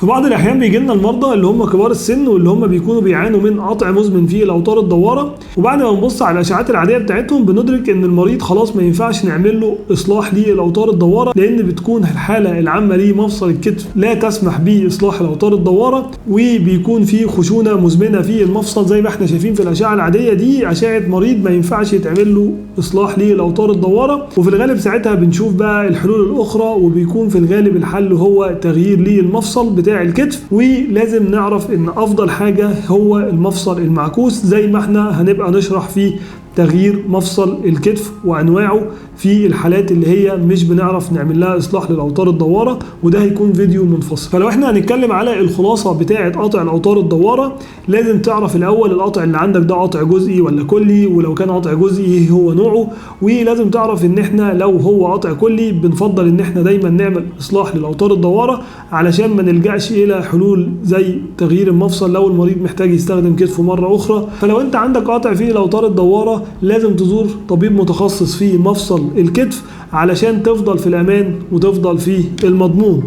في بعض الاحيان بيجي لنا المرضى اللي هم كبار السن واللي هم بيكونوا بيعانوا من قطع مزمن في الاوتار الدواره، وبعد ما نبص على الاشعاعات العاديه بتاعتهم بندرك ان المريض خلاص ما ينفعش نعمل له اصلاح للاوتار الدواره، لان بتكون الحاله العامه لمفصل الكتف لا تسمح باصلاح الاوتار الدواره، وبيكون في خشونه مزمنه في المفصل زي ما احنا شايفين في الاشعه العاديه دي، اشعه مريض ما ينفعش يتعمل له اصلاح للاوتار الدواره. وفي الغالب ساعتها بنشوف بقى الحلول الاخرى، وبيكون في الغالب الحل هو تغيير للمفصل بتاع الكتف. ولازم نعرف ان افضل حاجه هو المفصل المعكوس، زي ما احنا هنبقى نشرح في تغيير مفصل الكتف وانواعه في الحالات اللي هي مش بنعرف نعمل لها اصلاح للاوتار الدواره، وده هيكون فيديو منفصل. فلو احنا هنتكلم على الخلاصه بتاعه قطع الاوتار الدواره، لازم تعرف الاول القطع اللي عندك ده قطع جزئي ولا كلي، ولو كان قطع جزئي ايه هو نوعه، ولازم تعرف ان احنا لو هو قطع كلي بنفضل ان احنا دايما نعمل اصلاح للاوتار الدواره علشان ما نلجاش الى حلول زي تغيير المفصل لو المريض محتاج يستخدم كتفه مره اخرى. فلو انت عندك قطع في الاوتار الدواره لازم تزور طبيب متخصص في مفصل الكتف علشان تفضل في الامان وتفضل في المضمون.